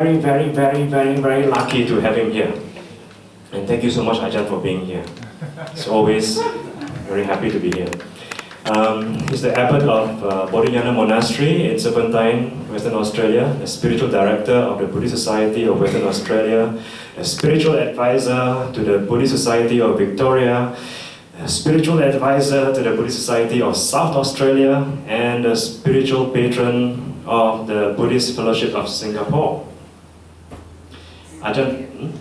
Very lucky to have him here. And thank you so much, Ajahn, for being here. It's always very happy to be here. He's the abbot of Bodhinyana Monastery in Serpentine, Western Australia, the spiritual director of the Buddhist Society of Western Australia, a spiritual advisor to the Buddhist Society of Victoria, a spiritual advisor to the Buddhist Society of South Australia, and a spiritual patron of the Buddhist Fellowship of Singapore. Ajahn?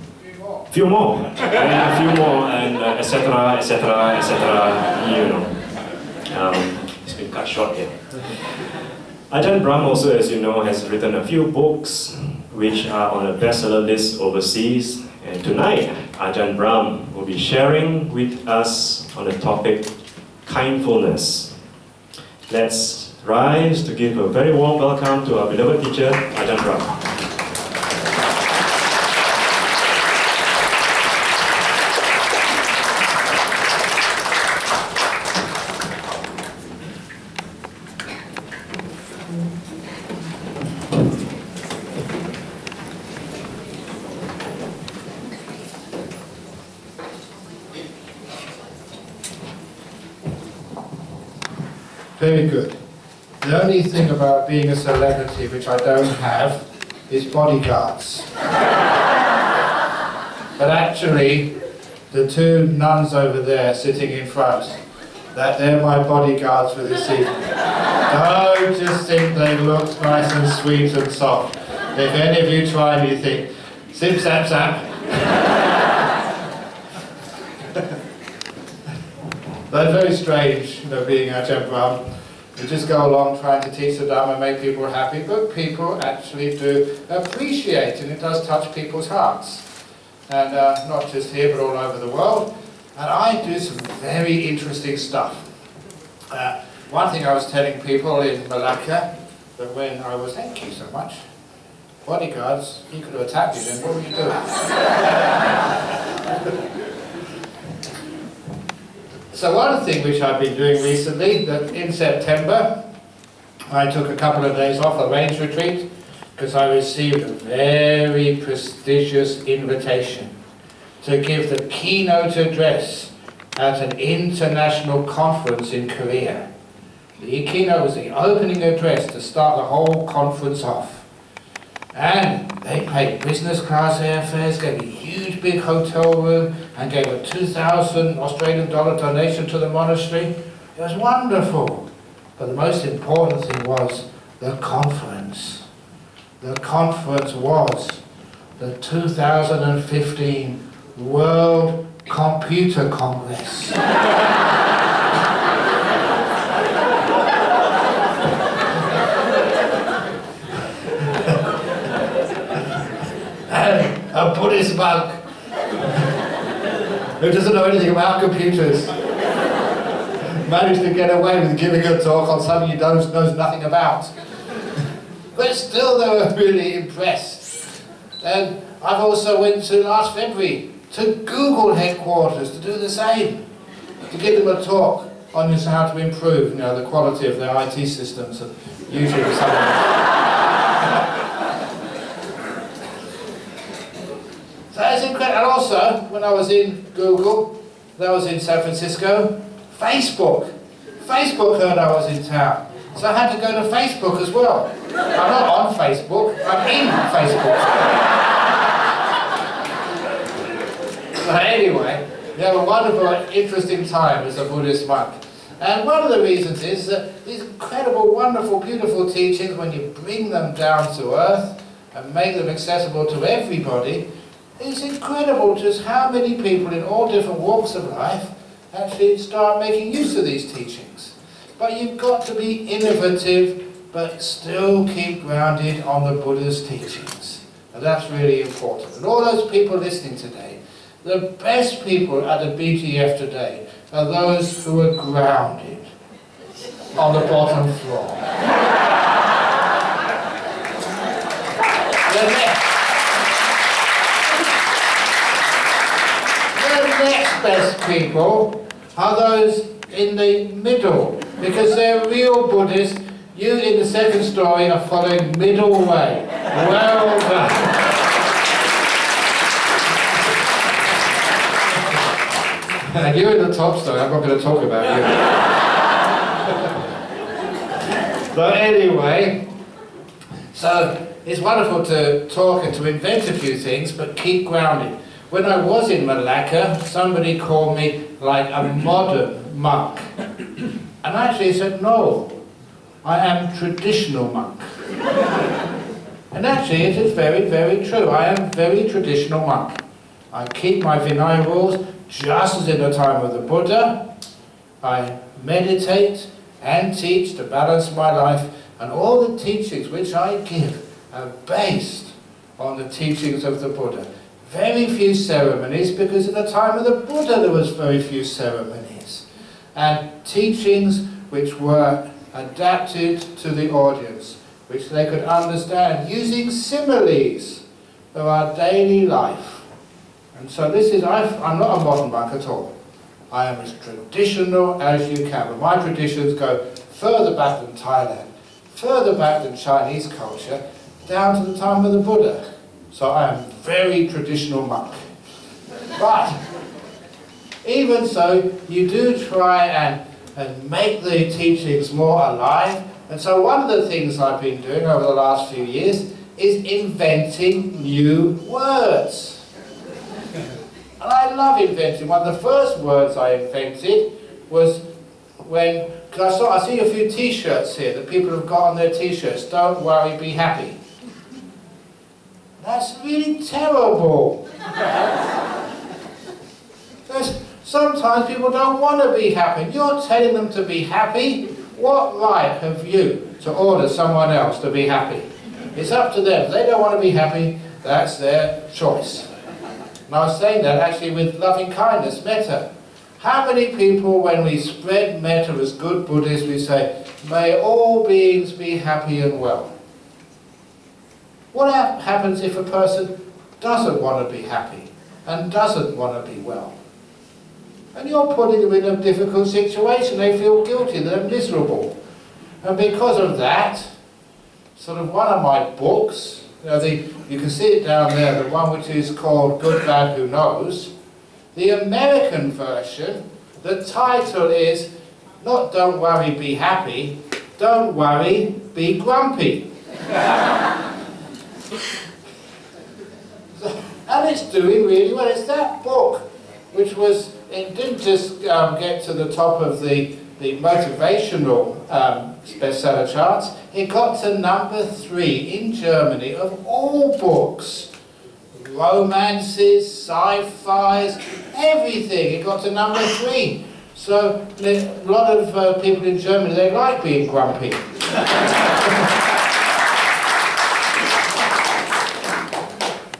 Few more. And a few more, and etc., you know. It's been cut short here. Ajahn Brahm also, as you know, has written a few books which are on a bestseller list overseas. And tonight, Ajahn Brahm will be sharing with us on the topic kindfulness. Let's rise to give a very warm welcome to our beloved teacher, Ajahn Brahm. Very good. The only thing about being a celebrity which I don't have is bodyguards. But actually, the two nuns over there sitting in front, they're my bodyguards for this evening. Don't just think they look nice and sweet and soft. If any of you try and you think, zip zap zap. They're very strange, being Ajahn Brahm. You just go along trying to teach the Dhamma and make people happy, but people actually do appreciate, and it does touch people's hearts. And not just here, but all over the world. And I do some very interesting stuff. One thing I was telling people in Malacca, that when I was, thank you so much, bodyguards, you could have attacked me then, what were you doing? So one thing which I've been doing recently, that in September, I took a couple of days off a range retreat because I received a very prestigious invitation to give the keynote address at an international conference in Korea. The keynote was the opening address to start the whole conference off. And they paid business class airfares, gave me a huge big hotel room, and gave a 2,000 Australian dollar donation to the monastery. It was wonderful. But the most important thing was the conference. The conference was the 2015 World Computer Congress. A Buddhist monk who doesn't know anything about computers managed to get away with giving a talk on something he knows nothing about. But still they were really impressed. And I've also went to last February to Google headquarters to do the same, to give them a talk on just how to improve the quality of their IT systems, and usually something. That's incredible. And also, when I was in Google, I was in San Francisco, Facebook heard I was in town. So I had to go to Facebook as well. I'm not on Facebook, I'm in Facebook. So anyway, we have a wonderful, interesting time as a Buddhist monk. And one of the reasons is that these incredible, wonderful, beautiful teachings, when you bring them down to earth and make them accessible to everybody, it's incredible just how many people in all different walks of life actually start making use of these teachings. But you've got to be innovative, but still keep grounded on the Buddha's teachings. And that's really important. And all those people listening today, the best people at the BGF today are those who are grounded on the bottom floor. The next best people are those in the middle, because they're real Buddhists. You in the second story are following middle way. Well done. And you're in the top story, I'm not going to talk about you. But anyway, so it's wonderful to talk and to invent a few things, but keep grounded. When I was in Malacca, somebody called me like a modern monk. And I actually said, no, I am traditional monk. And actually it is very, very true. I am very traditional monk. I keep my Vinaya rules just as in the time of the Buddha. I meditate and teach to balance my life, and all the teachings which I give are based on the teachings of the Buddha. Very few ceremonies, because at the time of the Buddha there was very few ceremonies. And teachings which were adapted to the audience, which they could understand using similes of our daily life. And so this is, I'm not a modern monk at all. I am as traditional as you can, but my traditions go further back than Thailand, further back than Chinese culture, down to the time of the Buddha. So I am very traditional monk. But even so, you do try and make the teachings more alive. And so one of the things I've been doing over the last few years is inventing new words. And I love inventing. One of the first words I invented was when, because I see a few t-shirts here that people have got on their t-shirts, don't worry, be happy. That's really terrible. Sometimes people don't want to be happy. You're telling them to be happy. What right have you to order someone else to be happy? It's up to them. If they don't want to be happy, that's their choice. And I was saying that actually with loving kindness, metta. How many people, when we spread metta as good Buddhists, we say, may all beings be happy and well? What happens if a person doesn't want to be happy and doesn't want to be well? And you're putting them in a difficult situation. They feel guilty, they're miserable. And because of that, sort of one of my books, you can see it down there, the one which is called Good Bad Who Knows. The American version, the title is not Don't Worry, Be Happy, Don't Worry, Be Grumpy. And it's doing really well. It's that book which was, it didn't just get to the top of the motivational bestseller charts, it got to number 3 in Germany of all books. Romances, sci-fis, everything. It got to number 3. So a lot of people in Germany, they like being grumpy.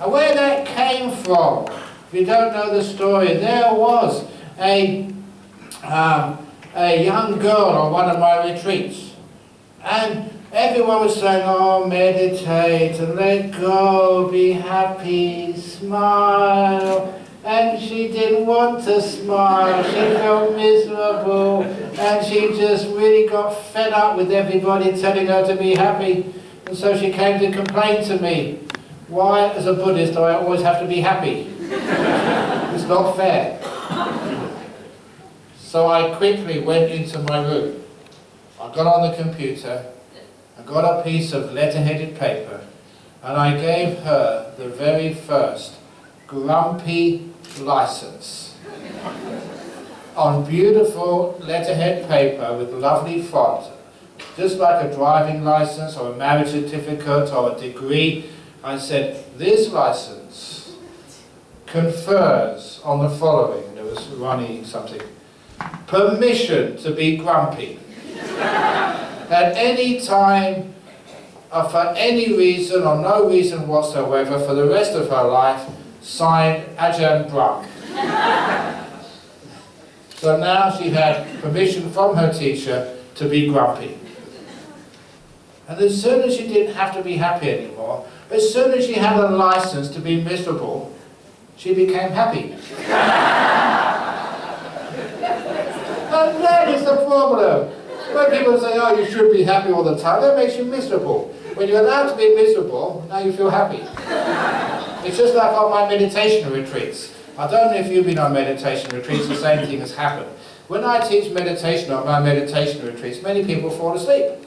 And where that came from, if you don't know the story, there was a young girl on one of my retreats. And everyone was saying, oh, meditate, and let go, be happy, smile. And she didn't want to smile, she felt miserable, and she just really got fed up with everybody telling her to be happy. And so she came to complain to me, why, as a Buddhist, do I always have to be happy? It's not fair. So I quickly went into my room. I got on the computer, I got a piece of letter-headed paper, and I gave her the very first grumpy license on beautiful letterhead paper with lovely font, just like a driving license or a marriage certificate or a degree. I said, this license confers on the following, and it was running something, permission to be grumpy at any time, for any reason or no reason whatsoever, for the rest of her life, signed Ajahn Brahm. So now she had permission from her teacher to be grumpy. And as soon as she didn't have to be happy anymore, as soon as she had a license to be miserable, she became happy. And that is the problem. When people say, oh, you should be happy all the time, that makes you miserable. When you're allowed to be miserable, now you feel happy. It's just like on my meditation retreats. I don't know if you've been on meditation retreats, the same thing has happened. When I teach meditation on my meditation retreats, many people fall asleep.